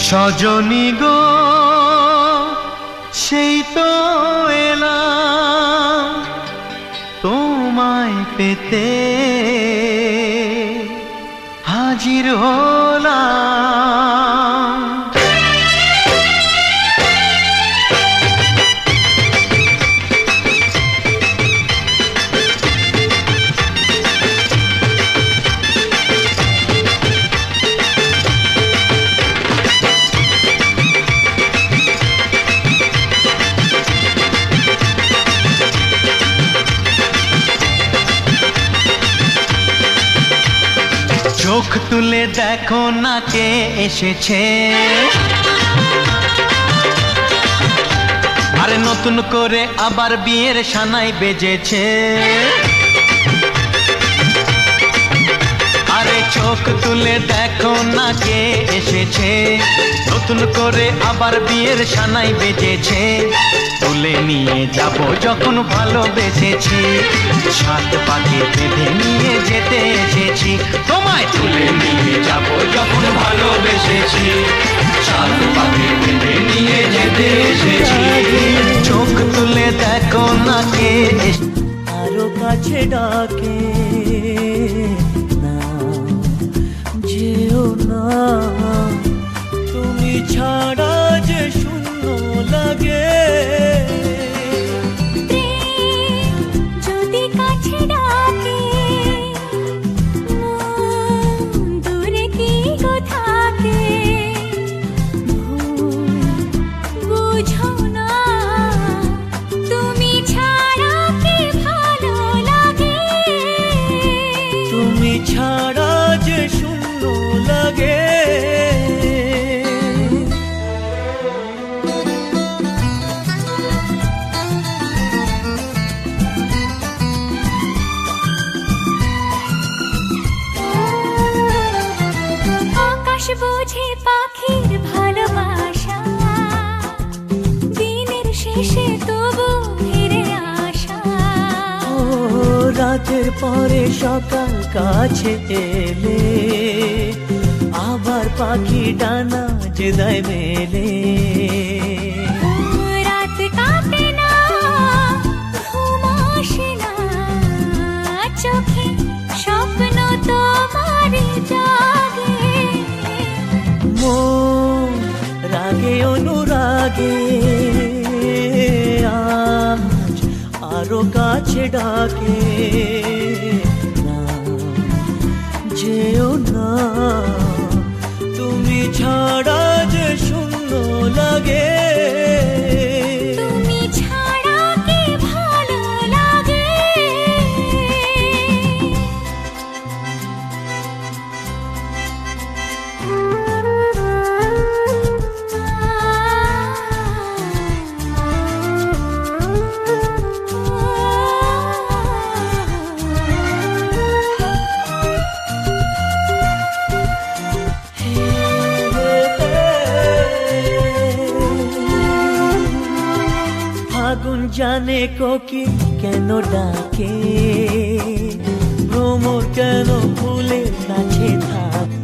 সজনী গো সেই তো এলাম তোমায় পেতে হাজির হলাম। চোখ তুলে দেখো না কে এসেছে, আরে নতুন করে আবার বিয়ের সানাই বেজেছে। আরে চোখ তুলে দেখো না কে এসেছে, নতুন করে আবার বিয়ের সানাই বেজেছে। তুলে নিয়ে যাব যখন ভালোবেসেছি, সাত পাকে বেঁধে নিয়ে যেতে এসেছি। তোমায় তুলে নিয়ে যাব যখন ভালোবেসেছি, সাত পাকে বেঁধে নিয়ে যেতে এসেছি। চোখ তুলে দেখো না কে আরো কাছে ডাকে না, যেও না তুমি ছাড়া যে শূন্য লাগে। যদি কাছে ডাকে দূরে কি গো থাকে, বুঝো না তুমি ছাড়া কি ভালো লাগে। তুমি ছাড়া যে শূন্য লাগে। আকাশ বোঝে পাখির ভালোবাসা, দিনের শেষে তবু ফিরে আসা। ও রাতের পরে সকাল কাছে এলে, আবার পাখি ডানা যে দেয় মেলে। রাত কাটে না, ঘুম আসে না, চোখে স্বপ্ন তোমারই জাগে। মন রাগে অনুরাগে আজ আরো কাছে ডাকে না, যেও না তুমি ছাড়া যে শূন্য লাগে। তুমি ছাড়া কি ভালো লাগে। ফাগুন জানে কোকিল কেন ডাকে, ভ্রমর কেন ফুলের কাছে থাকে।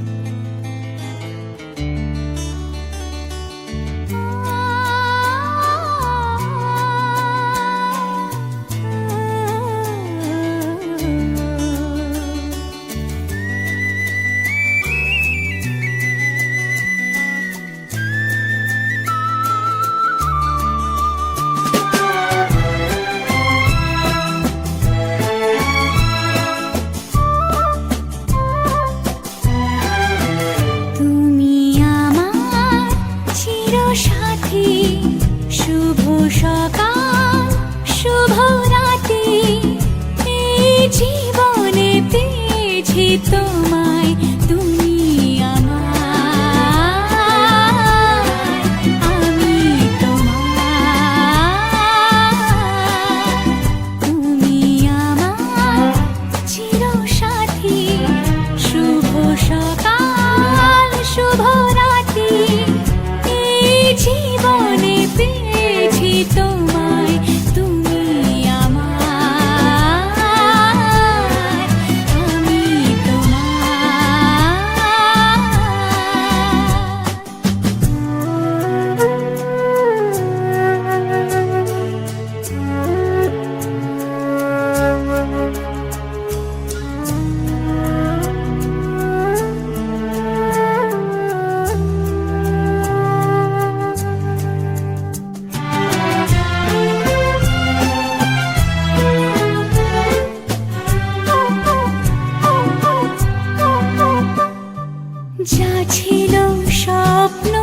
ছিল স্বপ্ন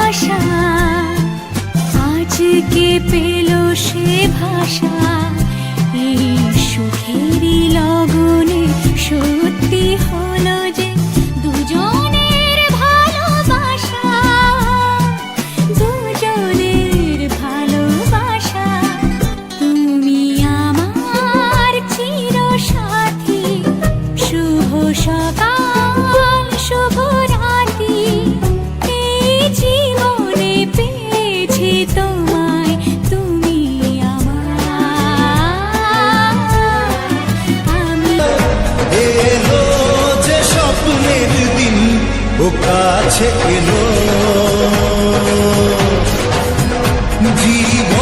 আশা, আজকে পেল সে ভাষা। এই সুখেরই লগনে সত্যি হলো যে দুজনের ভালোবাসা, দুজনের ভালোবাসা। তুমি আমার চিরসাথী, শুভ সকাল শুভ রাত্রি। এই জীবনে পেয়েছি তোমায়, তুমি আমার। আমি এলো যে স্বপ্নের দিন, ও কাছে এলো জীবন